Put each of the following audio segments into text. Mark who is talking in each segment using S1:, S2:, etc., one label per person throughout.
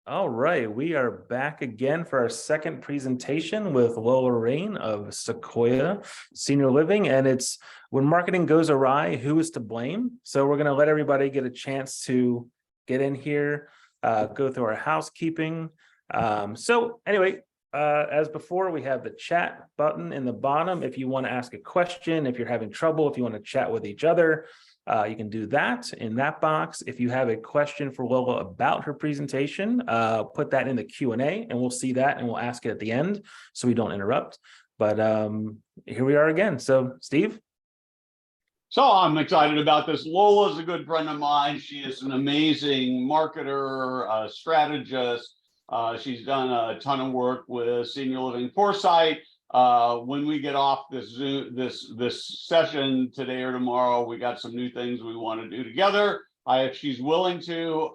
S1: All right, we are back again for our second presentation with Lola Rain of Sequoia Senior Living, and it's when marketing goes awry, who is to blame? So we're going to let everybody get a chance to get in here, go through our housekeeping. So anyway, as before, we have the chat button in the bottom. If you want to ask a question, if you're having trouble, if you want to chat with each other, you can do that in that box. If you have a question for Lola about her presentation, put that in the Q&A and we'll see that and we'll ask it at the end so we don't interrupt. But here we are again. So Steve?
S2: So I'm excited about this. Lola is a good friend of mine. She is an amazing marketer, strategist. She's done a ton of work with Senior Living Foresight. When we get off this session today or tomorrow, we got some new things we want to do together. If she's willing to,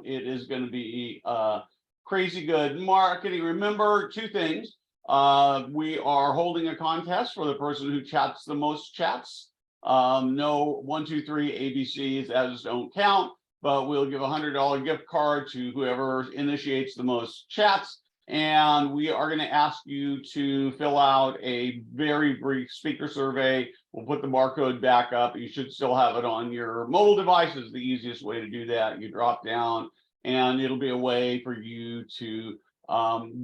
S2: it is going to be crazy good marketing. Remember two things. We are holding a contest for the person who chats the most chats. No 1, 2, 3 ABCs as don't count, but we'll give a $100 gift card to whoever initiates the most chats. And we are going to ask you to fill out a very brief speaker survey. We'll put the barcode back up. You should still have it on your mobile device. Is the easiest way to do that. You drop down and it'll be a way for you to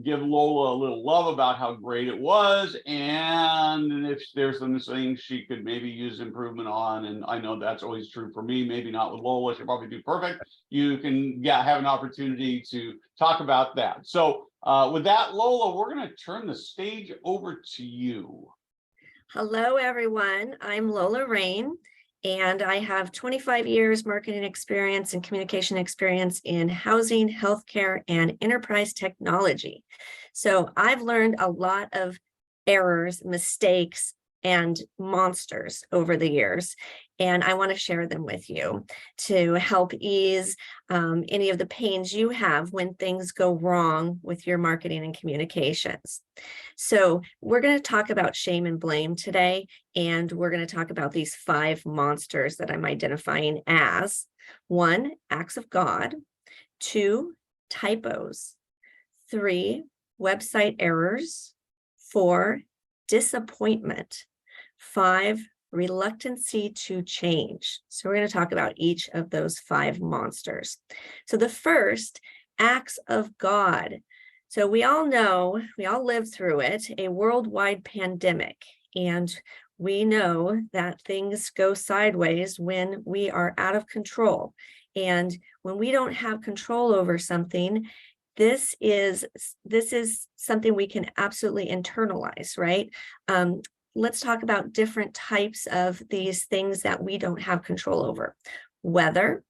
S2: give Lola a little love about how great it was. And if there's some things she could maybe use improvement on, and I know that's always true for me, maybe not with Lola, she'll probably do perfect. You can have an opportunity to talk about that. So with that, Lola, we're going to turn the stage over to you.
S3: Hello, everyone. I'm Lola Rain, and I have 25 years marketing experience and communication experience in housing, healthcare, and enterprise technology. So I've learned a lot of errors, mistakes, and monsters over the years, and I want to share them with you to help ease any of the pains you have when things go wrong with your marketing and communications. So we're going to talk about shame and blame today, and we're going to talk about these 5 monsters that I'm identifying as: 1, acts of God; 2, typos; 3, website errors; 4, disappointment; 5, reluctancy to change. So we're going to talk about each of those 5 monsters. So the first, acts of God. So we all know, we all lived through it, a worldwide pandemic, and we know that things go sideways when we are out of control. And when we don't have control over something, this is something we can absolutely internalize, right? Let's talk about different types of these things that we don't have control over. Weather.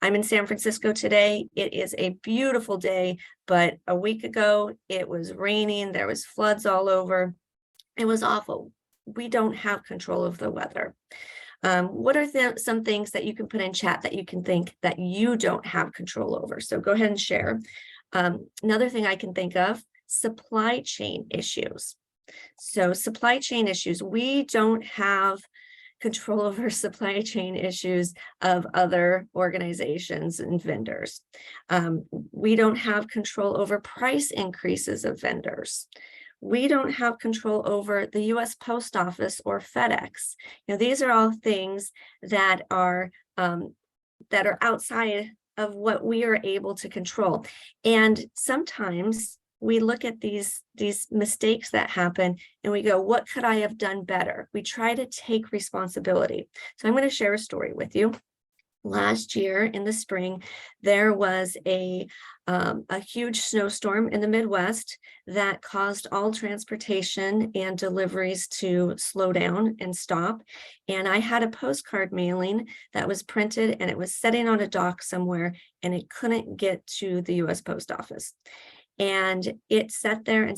S3: I'm in San Francisco today. It is a beautiful day, but a week ago it was raining. There was floods all over. It was awful. We don't have control of the weather. What are some things that you can put in chat that you can think that you don't have control over? So go ahead and share. Another thing I can think of, supply chain issues. So supply chain issues, we don't have control over supply chain issues of other organizations and vendors. We don't have control over price increases of vendors. We don't have control over the US Post Office or FedEx. You know, these are all things that are outside of what we are able to control. And sometimes we look at these mistakes that happen and we go, what could I have done better? We try to take responsibility. So I'm going to share a story with you. Last year in the spring, there was a huge snowstorm in the Midwest that caused all transportation and deliveries to slow down and stop. And I had a postcard mailing that was printed and it was sitting on a dock somewhere and it couldn't get to the US Post Office. And it sat there, and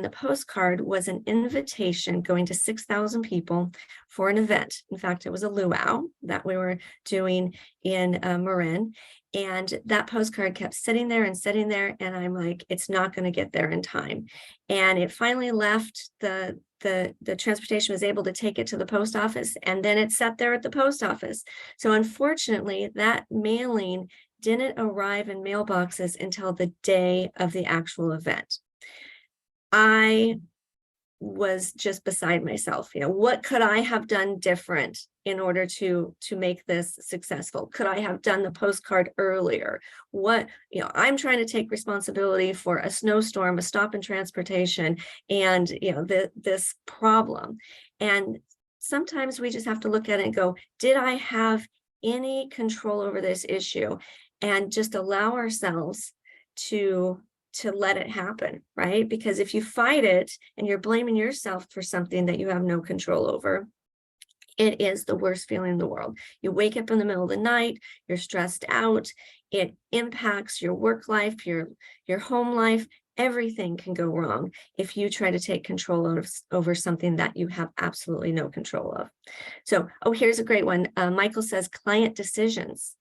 S3: the postcard was an invitation going to 6,000 people for an event. In fact, it was a luau that we were doing in Marin. And that postcard kept sitting there, and I'm like, it's not going to get there in time. And it finally left the transportation was able to take it to the post office, and then it sat there at the post office. So unfortunately, that mailing didn't arrive in mailboxes until the day of the actual event. I was just beside myself. What could I have done different in order to make this successful? Could I have done the postcard earlier? I'm trying to take responsibility for a snowstorm, a stop in transportation, and this problem. And sometimes we just have to look at it and go, did I have any control over this issue? And just allow ourselves to let it happen, right? Because if you fight it and you're blaming yourself for something that you have no control over, it is the worst feeling in the world. You wake up in the middle of the night, you're stressed out, it impacts your work life, your home life. Everything can go wrong if you try to take control over something that you have absolutely no control of. So, here's a great one. Michael says, client decisions.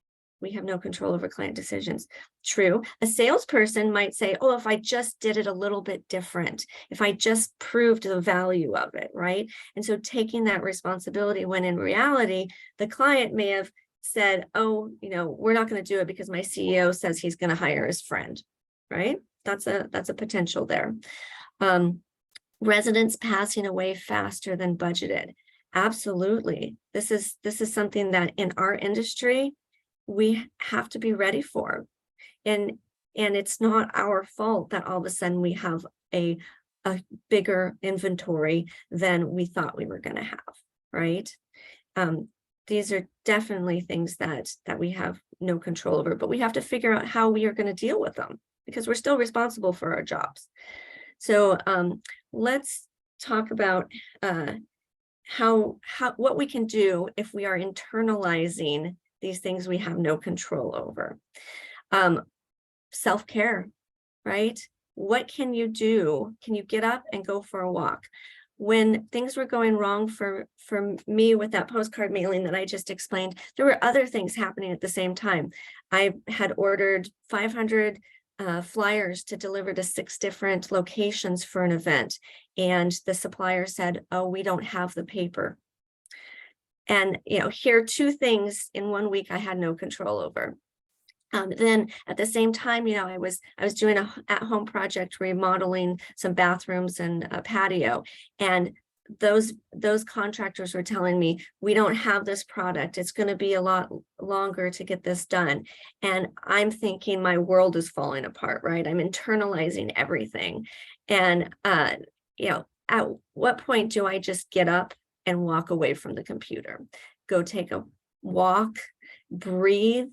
S3: We have no control over client decisions. True. A salesperson might say, oh, if I just did it a little bit different, if I just proved the value of it, right? And so taking that responsibility, when in reality, the client may have said, oh, we're not going to do it because my CEO says he's going to hire his friend, right? That's a potential there. Residents passing away faster than budgeted. Absolutely. This is something that in our industry, we have to be ready for. And it's not our fault that all of a sudden we have a bigger inventory than we thought we were going to have, right? These are definitely things that we have no control over, but we have to figure out how we are going to deal with them because we're still responsible for our jobs. So let's talk about what we can do if we are internalizing these things we have no control over. Self-care, right? What can you do? Can you get up and go for a walk? When things were going wrong for me with that postcard mailing that I just explained, there were other things happening at the same time. I had ordered 500 flyers to deliver to 6 different locations for an event. And the supplier said, oh, we don't have the paper. And, here are 2 things in 1 week I had no control over. Then at the same time, I was doing a at-home project remodeling some bathrooms and a patio. And those contractors were telling me, we don't have this product. It's going to be a lot longer to get this done. And I'm thinking my world is falling apart, right? I'm internalizing everything. And, at what point do I just get up and walk away from the computer, go take a walk, breathe,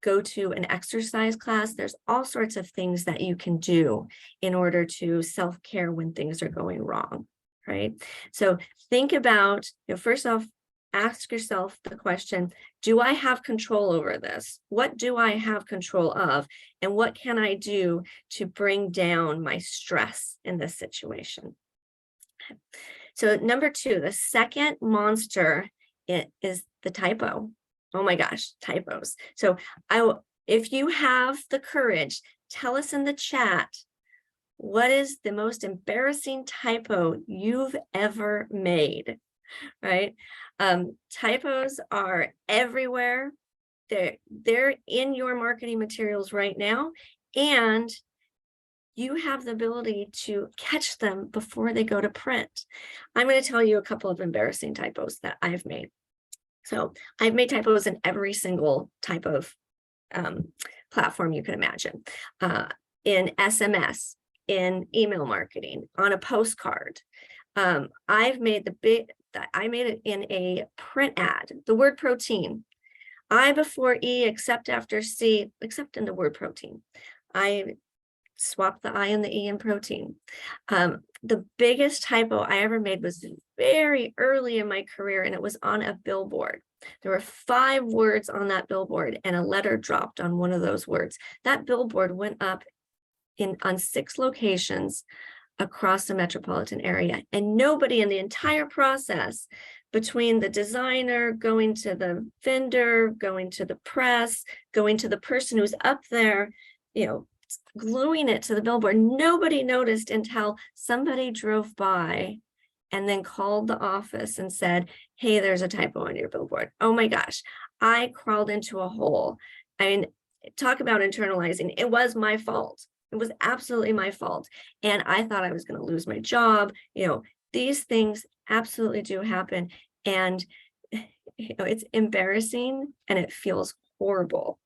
S3: go to an exercise class? There's all sorts of things that you can do in order to self-care when things are going wrong, right? So think about, first off, ask yourself the question, do I have control over this? What do I have control of? And what can I do to bring down my stress in this situation? So number 2, the second monster is the typo. Oh my gosh, typos. So if you have the courage, tell us in the chat, what is the most embarrassing typo you've ever made, right? Typos are everywhere. They're in your marketing materials right now, and you have the ability to catch them before they go to print. I'm going to tell you a couple of embarrassing typos that I've made. So I've made typos in every single type of platform you can imagine, in SMS, in email marketing, on a postcard. I made it in a print ad, the word protein. I before E, except after C, except in the word protein. I swap the I and the E in protein. The biggest typo I ever made was very early in my career, and it was on a billboard. There were 5 words on that billboard, and a letter dropped on one of those words. That billboard went up on 6 locations across the metropolitan area, and nobody in the entire process, between the designer, going to the vendor, going to the press, going to the person who's up there, gluing it to the billboard, nobody noticed until somebody drove by and then called the office and said, hey, there's a typo on your billboard. Oh my gosh, I crawled into a hole. I mean, talk about internalizing. It was my fault. It was absolutely my fault. And I thought I was going to lose my job. These things absolutely do happen. And it's embarrassing and it feels horrible.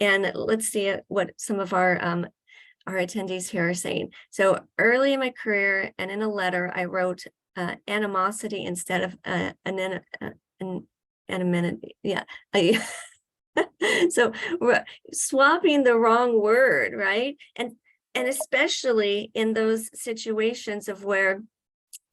S3: And let's see what some of our attendees here are saying. So early in my career and in a letter, I wrote animosity instead of anonymity. Yeah. So we're swapping the wrong word, right? And especially in those situations of where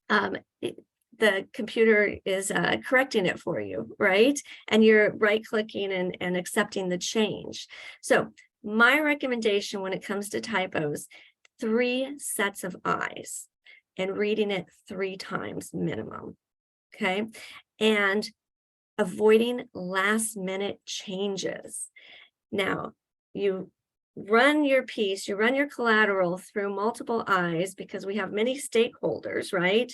S3: the computer is correcting it for you, right? And you're right-clicking and accepting the change. So my recommendation when it comes to typos, 3 sets of eyes and reading it 3 times minimum, okay? And avoiding last-minute changes. Now, you run your piece, you run your collateral through multiple eyes because we have many stakeholders, right?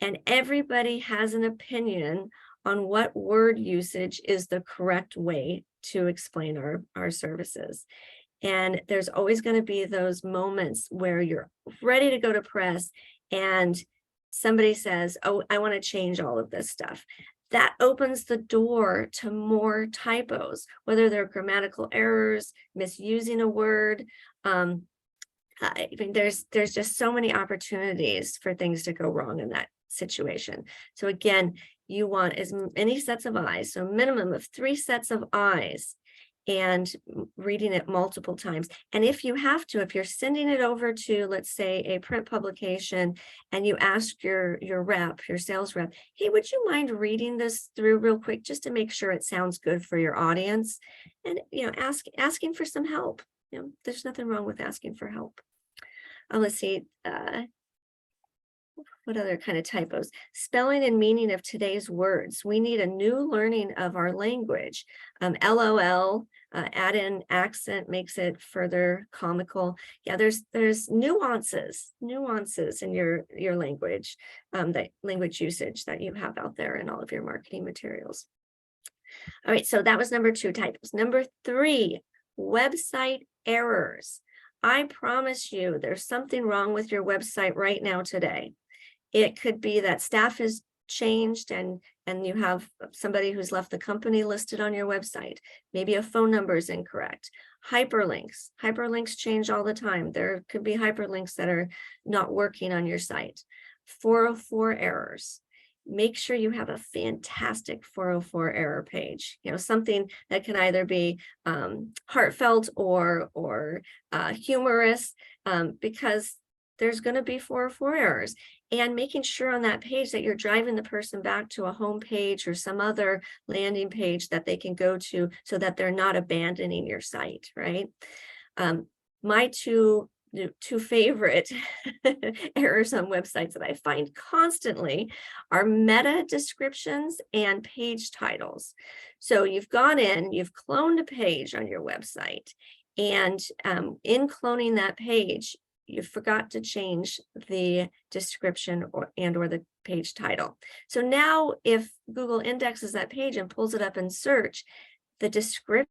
S3: And everybody has an opinion on what word usage is the correct way to explain our services. And there's always going to be those moments where you're ready to go to press and somebody says, oh, I want to change all of this stuff. That opens the door to more typos, whether they're grammatical errors, misusing a word. I mean, there's just so many opportunities for things to go wrong in that situation. So again, you want as many sets of eyes, so a minimum of 3 sets of eyes, and reading it multiple times. And if you have to, if you're sending it over to, let's say, a print publication, and you ask your rep, your sales rep, hey, would you mind reading this through real quick just to make sure it sounds good for your audience? And asking for some help. There's nothing wrong with asking for help. Let's see. What other kind of typos? Spelling and meaning of today's words. We need a new learning of our language. LOL, add in accent makes it further comical. Yeah, there's nuances in your language, that language usage that you have out there in all of your marketing materials. All right, so that was number 2, typos. Number 3, website errors. I promise you there's something wrong with your website right now today. It could be that staff has changed and you have somebody who's left the company listed on your website. Maybe a phone number is incorrect. Hyperlinks change all the time. There could be hyperlinks that are not working on your site. 404 errors. Make sure you have a fantastic 404 error page, something that can either be heartfelt or humorous, because there's going to be 404 errors. And making sure on that page that you're driving the person back to a home page or some other landing page that they can go to so that they're not abandoning your site, right? My two favorite errors on websites that I find constantly are meta descriptions and page titles. So you've gone in, you've cloned a page on your website, and in cloning that page, you forgot to change the description or the page title. So now if Google indexes that page and pulls it up in search, the description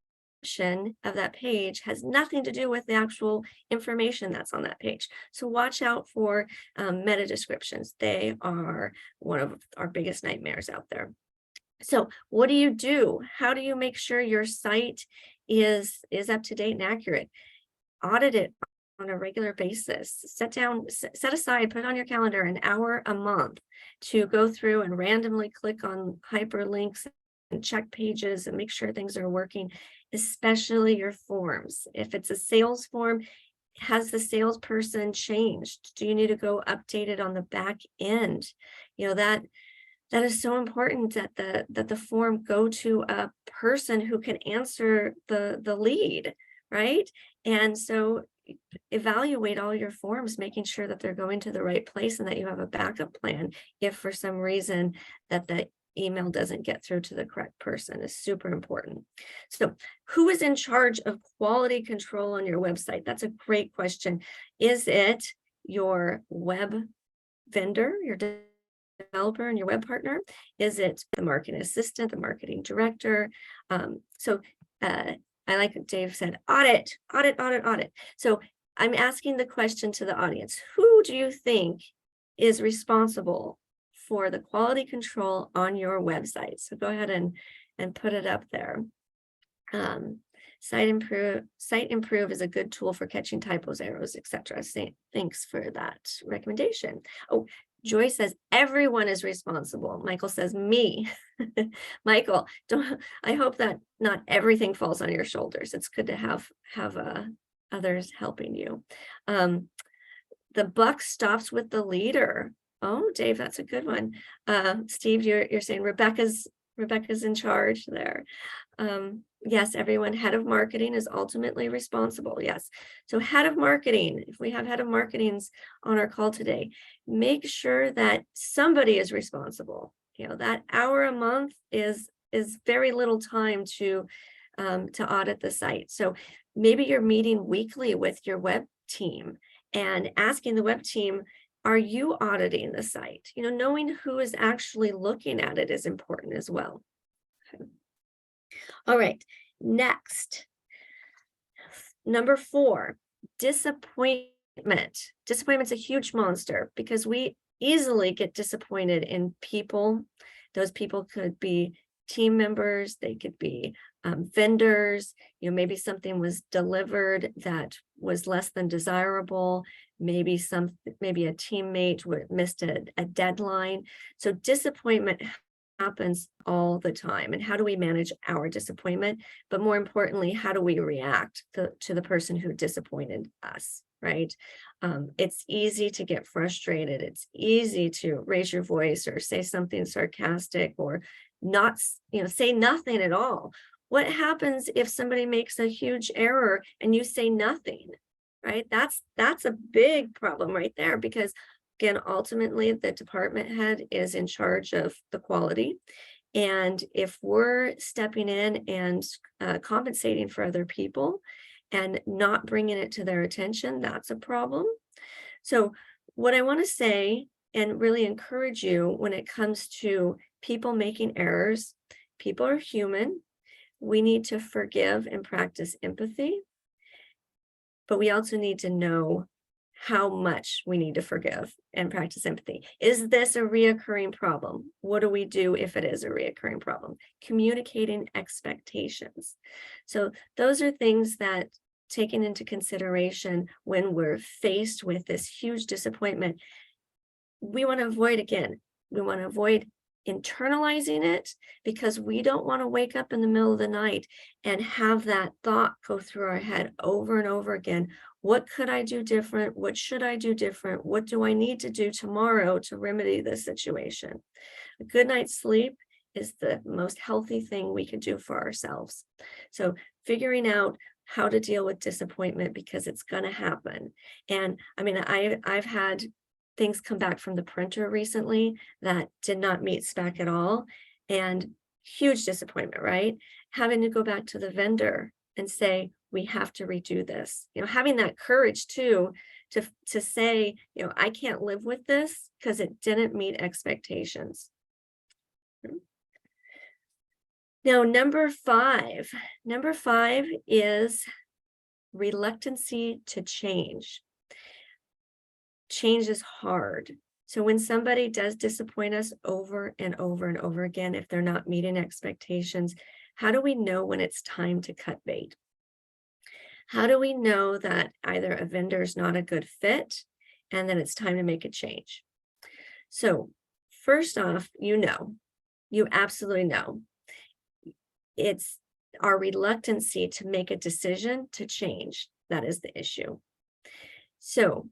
S3: of that page has nothing to do with the actual information that's on that page. So watch out for meta descriptions. They are one of our biggest nightmares out there. So what do? How do you make sure your site is up to date and accurate? Audit it on a regular basis. Set aside, put on your calendar an hour a month to go through and randomly click on hyperlinks and check pages and make sure things are working, especially your forms. If it's a sales form, has the salesperson changed? Do you need to go update it on the back end? That is so important that the form go to a person who can answer the lead, right? And so evaluate all your forms, making sure that they're going to the right place and that you have a backup plan if for some reason that the email doesn't get through to the correct person is super important. So who is in charge of quality control on your website? That's a great question. Is it your web vendor, your developer and your web partner? Is it the marketing assistant, the marketing director? I like what Dave said, audit, audit, audit, audit. So I'm asking the question to the audience, who do you think is responsible for the quality control on your website? So go ahead and put it up there. Site improve is a good tool for catching typos, errors, etc. Thanks for that recommendation. Oh, Joy says everyone is responsible. Michael says me. Michael, I hope that not everything falls on your shoulders. It's good to have others helping you. The buck stops with the leader. Oh, Dave, that's a good one. Steve, you're saying Rebecca's in charge there. Yes, everyone, head of marketing is ultimately responsible. Yes. So head of marketing, if we have head of marketings on our call today, make sure that somebody is responsible. You know, that hour a month is very little time to audit the site. So maybe you're meeting weekly with your web team and asking the web team, are you auditing the site? You know, knowing who is actually looking at it is important as well. Okay. All right, next, number 4, disappointment. Disappointment's a huge monster because we easily get disappointed in people. Those people could be team members, they could be vendors. You know, maybe something was delivered that was less than desirable. Maybe a teammate missed a deadline. So disappointment happens all the time. And how do we manage our disappointment? But more importantly, how do we react to the person who disappointed us, right? It's easy to get frustrated. It's easy to raise your voice or say something sarcastic or not, say nothing at all. What happens if somebody makes a huge error and you say nothing, right? That's a big problem right there, because again, ultimately the department head is in charge of the quality. And if we're stepping in and compensating for other people and not bringing it to their attention, that's a problem. So what I want to say and really encourage you when it comes to people making errors, people are human. We need to forgive and practice empathy, but we also need to know how much we need to forgive and practice empathy. Is this a reoccurring problem? What do we do if it is a reoccurring problem? Communicating expectations. So those are things that, taken into consideration when we're faced with this huge disappointment, we want to avoid. Again, we want to avoid internalizing it, because we don't want to wake up in the middle of the night and have that thought go through our head over and over again. What could I do different? What should I do different? What do I need to do tomorrow to remedy this situation? A good night's sleep is the most healthy thing we could do for ourselves. So figuring out how to deal with disappointment, because it's going to happen. And I mean, I've had things come back from the printer recently that did not meet spec at all, and huge disappointment, right? Having to go back to the vendor and say, we have to redo this. Having that courage too, to say, I can't live with this because it didn't meet expectations. Now, number 5 is reluctancy to change. Change is hard. So when somebody does disappoint us over and over and over again, if they're not meeting expectations, how do we know when it's time to cut bait? How do we know that either a vendor is not a good fit and then it's time to make a change? So first off, you absolutely know. It's our reluctancy to make a decision to change that is the issue. So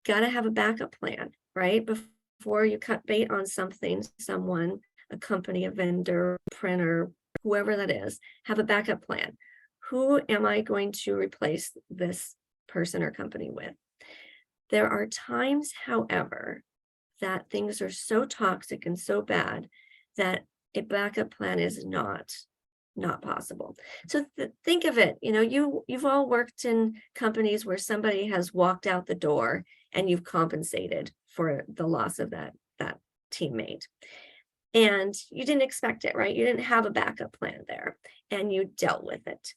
S3: got to have a backup plan, right? Before you cut bait on something, someone, a company, a vendor, printer, whoever that is, have a backup plan. Who am I going to replace this person or company with? There are times, however, that things are so toxic and so bad that a backup plan is not possible. So think of it, you've all worked in companies where somebody has walked out the door and you've compensated for the loss of that teammate. And you didn't expect it, right? You didn't have a backup plan there and you dealt with it.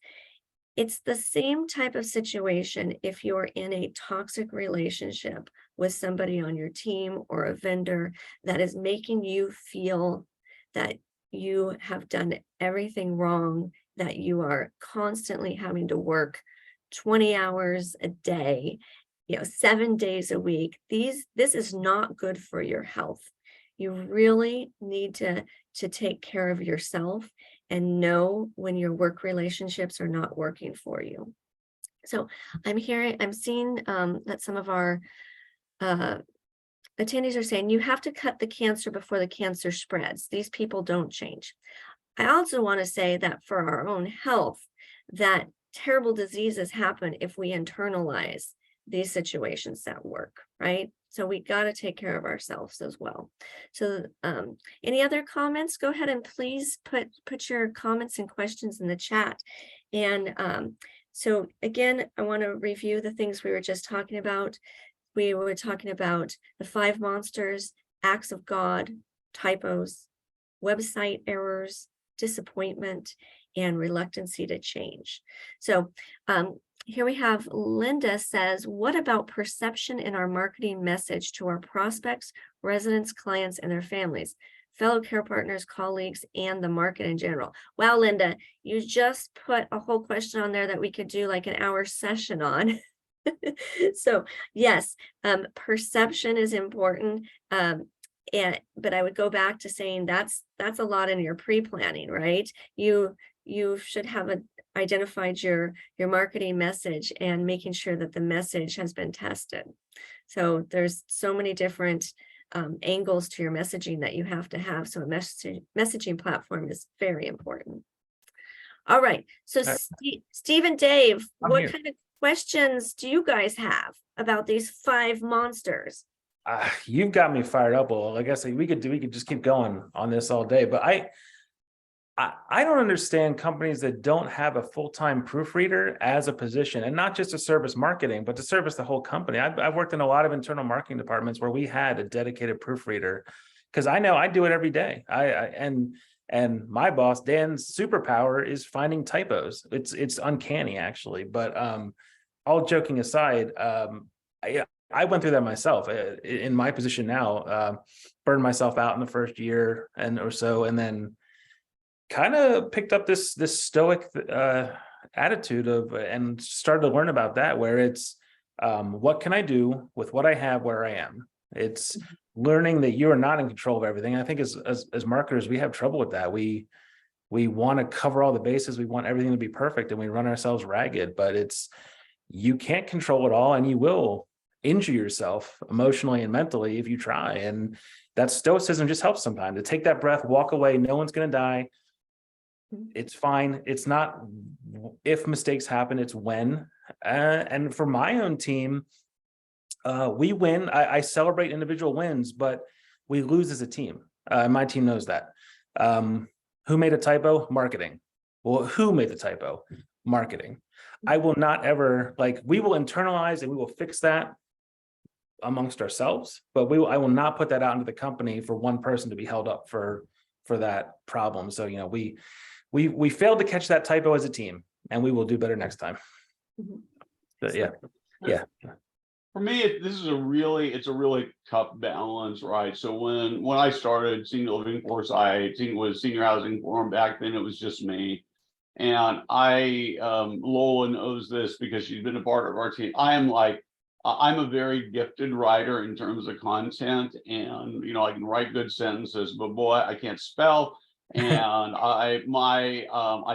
S3: It's the same type of situation if you're in a toxic relationship with somebody on your team or a vendor that is making you feel that you have done everything wrong, that you are constantly having to work 20 hours a day, 7 days a week. This is not good for your health. You really need to take care of yourself and know when your work relationships are not working for you. So I'm seeing that some of our attendees are saying you have to cut the cancer before the cancer spreads. These people don't change. I also want to say that for our own health, that terrible diseases happen if we internalize these situations at work, right? So we got to take care of ourselves as well. So any other comments? Go ahead and please put your comments and questions in the chat. And so again, I want to review the things we were just talking about. We were talking about the 5 monsters, acts of God, typos, website errors, disappointment, and reluctancy to change. So here we have Linda says, what about perception in our marketing message to our prospects, residents, clients, and their families, fellow care partners, colleagues, and the market in general? Wow, Linda, you just put a whole question on there that we could do like an hour session on. So yes, perception is important. But I would go back to saying that's a lot in your pre-planning, right? You should have identified your marketing message and making sure that the message has been tested. So there's so many different angles to your messaging that you have to have. So a messaging platform is very important. All right. So Steve and Dave, what kind of questions do you guys have about these 5 monsters?
S1: You've got me fired up. Well, like I say, we could just keep going on this all day, but I don't understand companies that don't have a full-time proofreader as a position, and not just to service marketing, but to service the whole company. I've worked in a lot of internal marketing departments where we had a dedicated proofreader, because I know I do it every day. And my boss, Dan's superpower is finding typos. It's uncanny actually, but all joking aside, I went through that myself in my position now, burned myself out in the first year or so, and then kind of picked up this stoic attitude and started to learn about that, where it's what can I do with what I have where I am. It's learning that you are not in control of everything. I think as marketers, we have trouble with that. We want to cover all the bases. We want everything to be perfect, and we run ourselves ragged, but you can't control it all, and you will injure yourself emotionally and mentally if you try. And that stoicism just helps sometimes to take that breath, walk away. No one's going to die. It's fine. It's not if mistakes happen, it's when. And for my own team, we win. I celebrate individual wins, but we lose as a team. My team knows that. Who made a typo? Marketing. Well, who made the typo? Marketing. I will not ever, we will internalize and we will fix that amongst ourselves, but I will not put that out into the company for one person to be held up for that problem. So, we failed to catch that typo as a team, and we will do better next time. But yeah.
S2: For me, this is it's a really tough balance, right? So when I started Senior Living Foresight, was Senior Housing Forum back then, it was just me. And Lola knows this because she's been a part of our team. I'm a very gifted writer in terms of content, and I can write good sentences, but boy, I can't spell. And I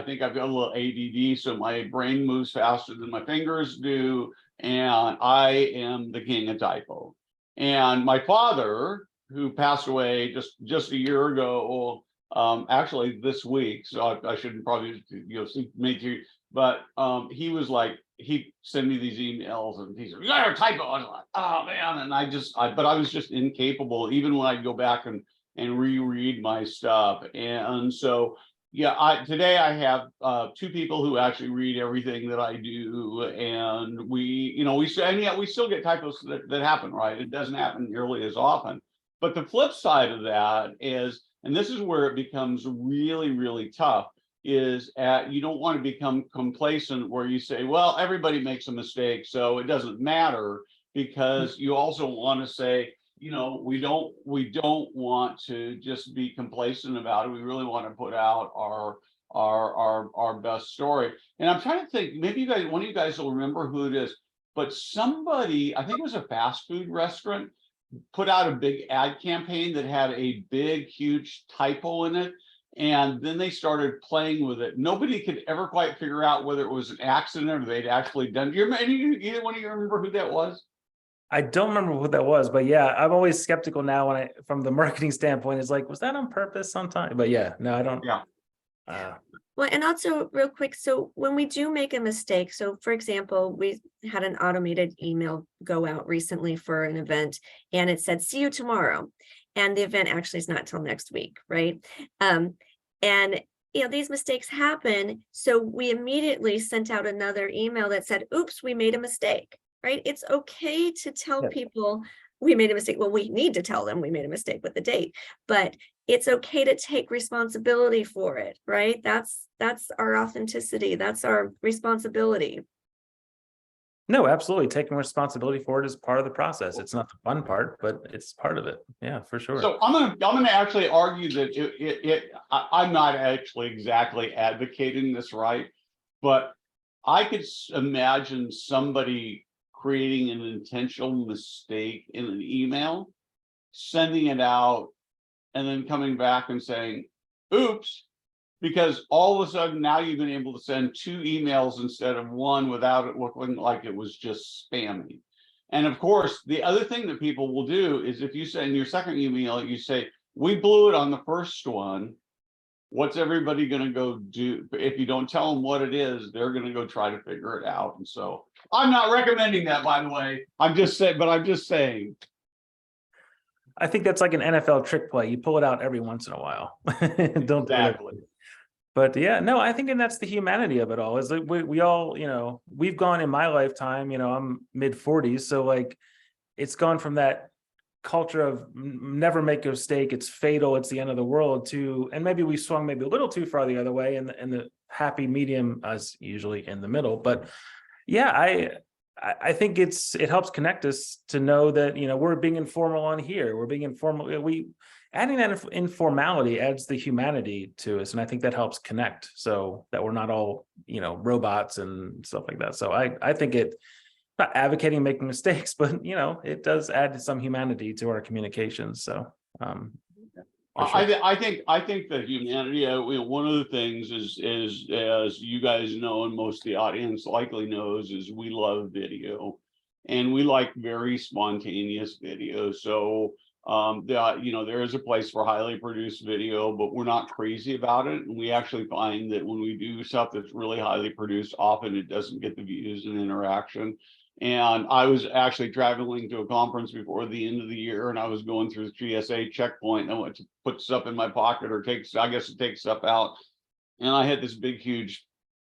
S2: think I've got a little ADD, so my brain moves faster than my fingers do, and I am the king of typo. And my father, who passed away just a year ago, actually this week, so I shouldn't probably make you, but he was like, he sent me these emails and he said, "You got a typo." I was like, oh man. And but I was just incapable, even when I'd go back and reread my stuff. And so, yeah, today I have 2 people who actually read everything that I do. And we still get typos that happen, right? It doesn't happen nearly as often. But the flip side of that is, and this is where it becomes really, really tough, is you don't want to become complacent where you say, well, everybody makes a mistake, so it doesn't matter, because you also want to say, you know, we don't want to just be complacent about it. We really want to put out our best story. And I'm trying to think, maybe one of you guys will remember who it is, but somebody, I think it was a fast food restaurant, put out a big ad campaign that had a big, huge typo in it. And then they started playing with it. Nobody could ever quite figure out whether it was an accident or they'd actually done. Do you remember, either one of you remember who that was?
S1: I don't remember what that was, but yeah, I'm always skeptical now when from the marketing standpoint, it's like, was that on purpose sometime? But yeah, no, I don't.
S2: Yeah.
S3: Well, and also real quick, so when we do make a mistake, so for example, we had an automated email go out recently for an event, and it said, see you tomorrow. And the event actually is not till next week, right? And you know, these mistakes happen. So we immediately sent out another email that said, oops, we made a mistake, right? It's okay to tell people we made a mistake. Well, we need to tell them we made a mistake with the date, but it's okay to take responsibility for it, right? That's our authenticity. That's our responsibility.
S1: No, absolutely. Taking responsibility for it is part of the process. It's not the fun part, but it's part of it. Yeah, for sure.
S2: So I'm gonna actually argue that I'm not actually exactly advocating this, right? But I could imagine somebody creating an intentional mistake in an email, sending it out, and then coming back and saying, oops, because all of a sudden now you've been able to send 2 emails instead of 1 without it looking like it was just spammy. And of course, the other thing that people will do is if you send your second email, you say, we blew it on the first one. What's everybody going to go do? If you don't tell them what it is, they're going to go try to figure it out. And so I'm not recommending that, by the way. I'm just saying.
S1: I think that's like an NFL trick play. You pull it out every once in a while. Don't
S2: Exactly.
S1: do it. But yeah, no, I think, and that's the humanity of it all, is like we all, you know, we've gone in my lifetime, you know, I'm mid-40s. So like, it's gone from that culture of never make a mistake, it's fatal, it's the end of the world, to, and maybe we swung maybe a little too far the other way, and the happy medium is usually in the middle. But yeah, I think it helps connect us to know that, you know, we're being informal on here. We're being informal. Adding that informality adds the humanity to us. And I think that helps connect, so that we're not all, you know, robots and stuff like that. So I think not advocating making mistakes, but, you know, it does add some humanity to our communications. So
S2: Sure. I think that humanity, one of the things is as you guys know, and most of the audience likely knows, is we love video, and we like very spontaneous video. So you know, there is a place for highly produced video, but we're not crazy about it. And we actually find that when we do stuff that's really highly produced, often it doesn't get the views and interaction. And I was actually traveling to a conference before the end of the year, and I was going through the TSA checkpoint, and I went to put stuff in my pocket, or take stuff out. And I had this big, huge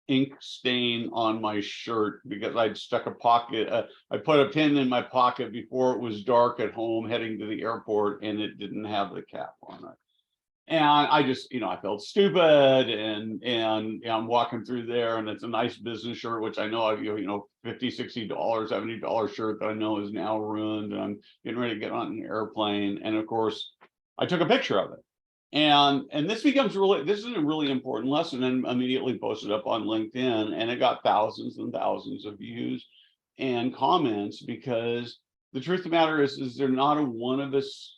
S2: ink stain on my shirt because I'd stuck I put a pin in my pocket before it was dark at home heading to the airport, and it didn't have the cap on it. And I just, you know, I felt stupid, and I'm walking through there, and it's a nice business shirt, which I know, you know, $50, $60, $70 shirt that I know is now ruined, and I'm getting ready to get on an airplane. And of course, I took a picture of it. And this is a really important lesson, and immediately posted up on LinkedIn, and it got thousands and thousands of views and comments, because the truth of the matter is there's not a one of us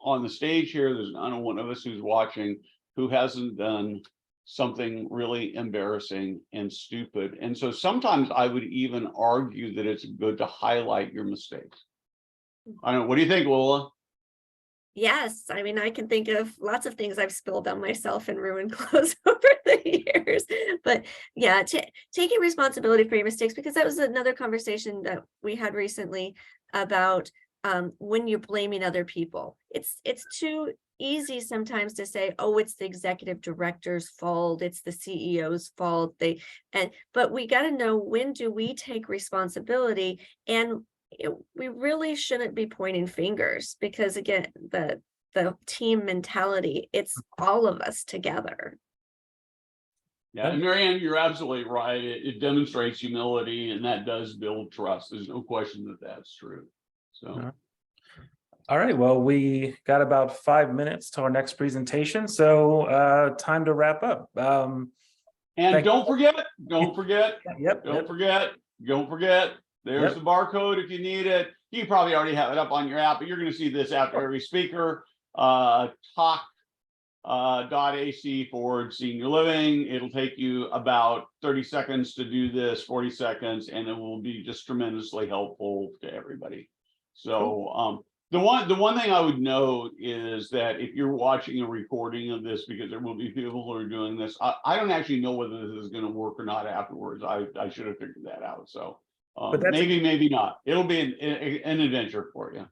S2: on the stage here, there's not a one of us who's watching who hasn't done something really embarrassing and stupid. And so sometimes I would even argue that it's good to highlight your mistakes. I don't know, what do you think, Lola?
S3: Yes, I mean, I can think of lots of things I've spilled on myself and ruined clothes over the years. But yeah, taking responsibility for your mistakes, because that was another conversation that we had recently about when you're blaming other people. It's too easy sometimes to say, oh, it's the executive director's fault, it's the CEO's fault. But we got to know, when do we take responsibility? And we really shouldn't be pointing fingers, because again, the team mentality, it's all of us together.
S2: Yeah, and Marianne, you're absolutely right. It demonstrates humility, and that does build trust. There's no question that that's true. So,
S1: All right, well, we got about 5 minutes to our next presentation, so time to wrap up.
S2: and
S1: Thank-
S2: don't forget, don't forget,
S1: Yep,
S2: don't
S1: yep.
S2: forget, don't forget. There's
S1: Yep.
S2: the barcode if you need it. You probably already have it up on your app, but you're going to see this after every speaker. talk.ac/senior living. It'll take you about 30 seconds to do this, 40 seconds, and it will be just tremendously helpful to everybody. So the one thing I would note is that if you're watching a recording of this, because there will be people who are doing this, I don't actually know whether this is going to work or not afterwards. I should have figured that out. So maybe not. It'll be an adventure for you.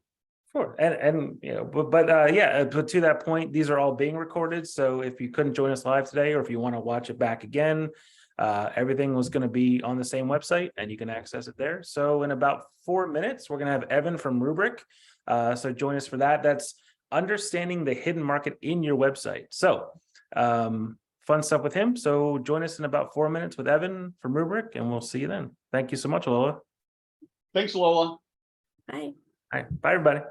S1: Sure, and you know, but yeah, but to that point, these are all being recorded. So if you couldn't join us live today, or if you want to watch it back again, everything was going to be on the same website, and you can access it there. So in about 4 minutes, we're going to have Evan from Rubric. So join us for that. That's understanding the hidden market in your website. So fun stuff with him. So join us in about 4 minutes with Evan from Rubric, and we'll see you then. Thank you so much, Lola.
S2: Thanks, Lola.
S3: Bye.
S1: All right, bye, everybody.